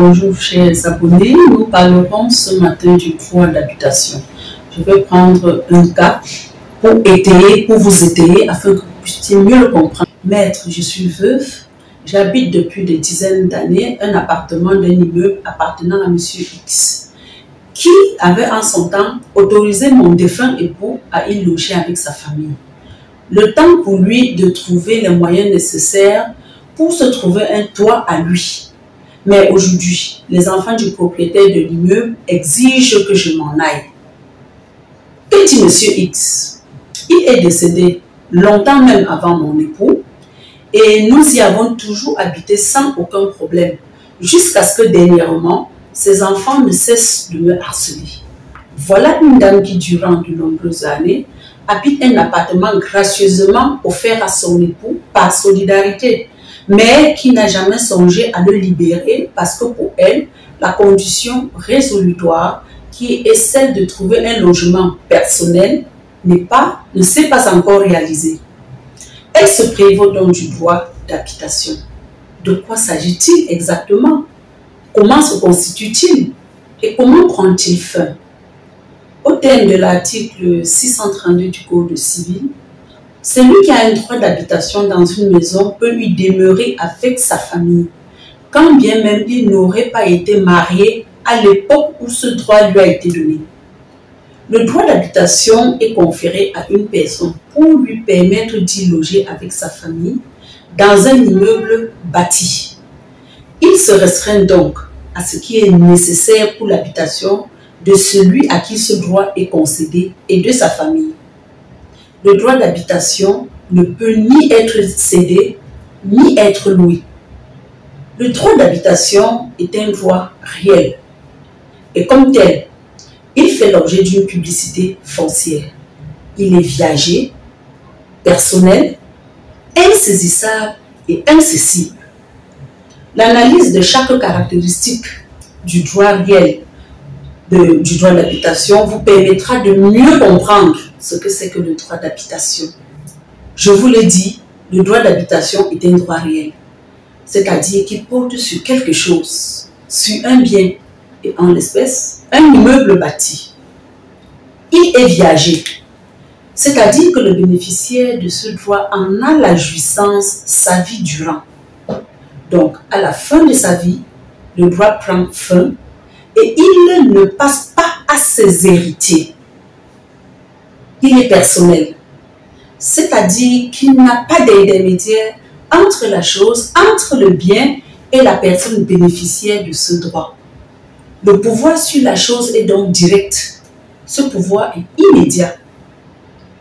Bonjour chers abonnés, nous parlerons ce matin du droit d'habitation. Je vais prendre un cas pour vous étayer afin que vous puissiez mieux le comprendre. Maître, je suis veuve, j'habite depuis des dizaines d'années un appartement d'un immeuble appartenant à M. X, qui avait en son temps autorisé mon défunt époux à y loger avec sa famille. Le temps pour lui de trouver les moyens nécessaires pour se trouver un toit à lui. Mais aujourd'hui, les enfants du propriétaire de l'immeuble exigent que je m'en aille. Que dit M. X? Il est décédé longtemps même avant mon époux et nous y avons toujours habité sans aucun problème jusqu'à ce que dernièrement, ses enfants ne cessent de me harceler. Voilà une dame qui, durant de nombreuses années, habite un appartement gracieusement offert à son époux par solidarité, mais qui n'a jamais songé à le libérer parce que pour elle, la condition résolutoire qui est celle de trouver un logement personnel ne s'est pas encore réalisée. Elle se prévaut donc du droit d'habitation. De quoi s'agit-il exactement? Comment se constitue-t-il? Et comment prend-il fin? Au terme de l'article 632 du Code civil, celui qui a un droit d'habitation dans une maison peut y demeurer avec sa famille, quand bien même il n'aurait pas été marié à l'époque où ce droit lui a été donné. Le droit d'habitation est conféré à une personne pour lui permettre d'y loger avec sa famille dans un immeuble bâti. Il se restreint donc à ce qui est nécessaire pour l'habitation de celui à qui ce droit est concédé et de sa famille. Le droit d'habitation ne peut ni être cédé, ni être loué. Le droit d'habitation est un droit réel. Et comme tel, il fait l'objet d'une publicité foncière. Il est viager, personnel, insaisissable et incessible. L'analyse de chaque caractéristique du droit réel du droit d'habitation vous permettra de mieux comprendre ce que c'est que le droit d'habitation. Je vous l'ai dit, le droit d'habitation est un droit réel, c'est-à-dire qu'il porte sur quelque chose, sur un bien, et en l'espèce, un immeuble bâti. Il est viager, c'est-à-dire que le bénéficiaire de ce droit en a la jouissance sa vie durant. Donc, à la fin de sa vie, le droit prend fin et il ne passe pas à ses héritiers. Il est personnel, c'est-à-dire qu'il n'a pas d'intermédiaire entre la chose, entre le bien et la personne bénéficiaire de ce droit. Le pouvoir sur la chose est donc direct. Ce pouvoir est immédiat.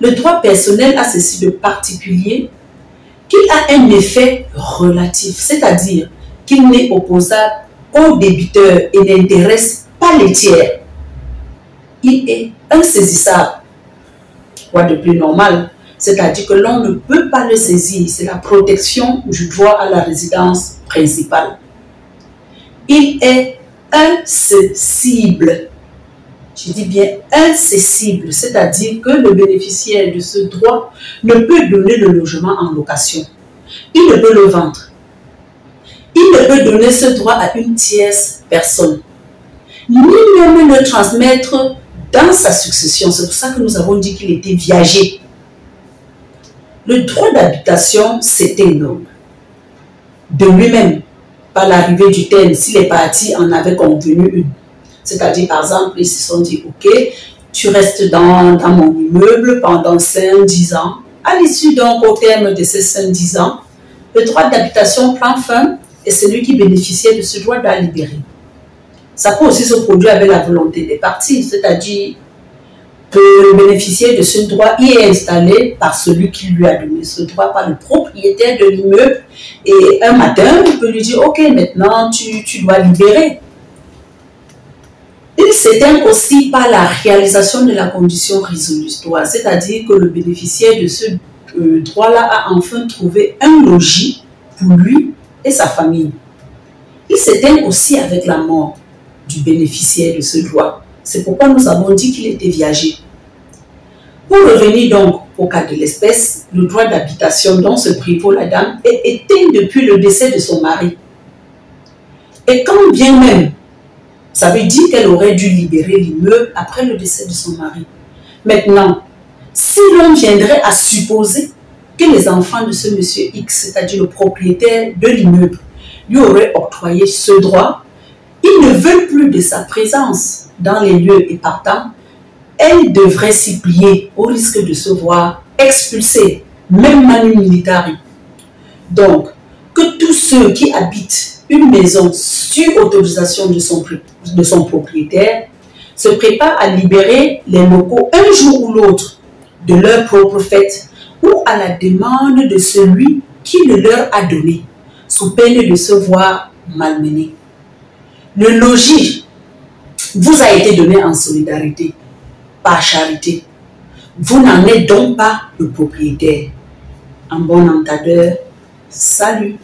Le droit personnel a ceci de particulier qu'il a un effet relatif, c'est-à-dire qu'il n'est opposable aux débiteurs et n'intéresse pas les tiers. Il est insaisissable. Quoi de plus normal? C'est-à-dire que l'on ne peut pas le saisir. C'est la protection du droit à la résidence principale. Il est incessible. Je dis bien incessible, c'est-à-dire que le bénéficiaire de ce droit ne peut donner le logement en location. Il ne peut le vendre. Il ne peut donner ce droit à une tierce personne, ni même le transmettre dans sa succession. C'est pour ça que nous avons dit qu'il était viager. Le droit d'habitation s'éteint de lui-même par l'arrivée du terme si les parties en avaient convenu une. C'est-à-dire, par exemple, ils se sont dit, ok, tu restes dans mon immeuble pendant 5-10 ans. À l'issue donc, au terme de ces 5-10 ans, le droit d'habitation prend fin et celui qui bénéficiait de ce droit doit libérer. Ça peut aussi se produire avec la volonté des parties, c'est-à-dire que le bénéficiaire de ce droit y est installé par celui qui lui a donné ce droit, par le propriétaire de l'immeuble. Et un matin, il peut lui dire, ok, maintenant tu dois libérer. Il s'éteint aussi par la réalisation de la condition résolutoire, c'est-à-dire que le bénéficiaire de ce droit-là a enfin trouvé un logis pour lui et sa famille. Il s'éteint aussi avec la mort du bénéficiaire de ce droit. C'est pourquoi nous avons dit qu'il était viager. Pour revenir donc au cas de l'espèce, le droit d'habitation dont se prévaut la dame est éteint depuis le décès de son mari. Et quand bien même, ça veut dire qu'elle aurait dû libérer l'immeuble après le décès de son mari. Maintenant, si l'on viendrait à supposer que les enfants de ce monsieur X, c'est-à-dire le propriétaire de l'immeuble, lui auraient octroyé ce droit, ils ne veulent plus de sa présence dans les lieux et partant, elle devrait s'y plier au risque de se voir expulsée, même manu militari. Donc, que tous ceux qui habitent une maison sur autorisation de son propriétaire se préparent à libérer les locaux un jour ou l'autre de leur propre fait ou à la demande de celui qui le leur a donné, sous peine de se voir malmenés. Le logis vous a été donné en solidarité, par charité. Vous n'en êtes donc pas le propriétaire. En bon entendeur, salut.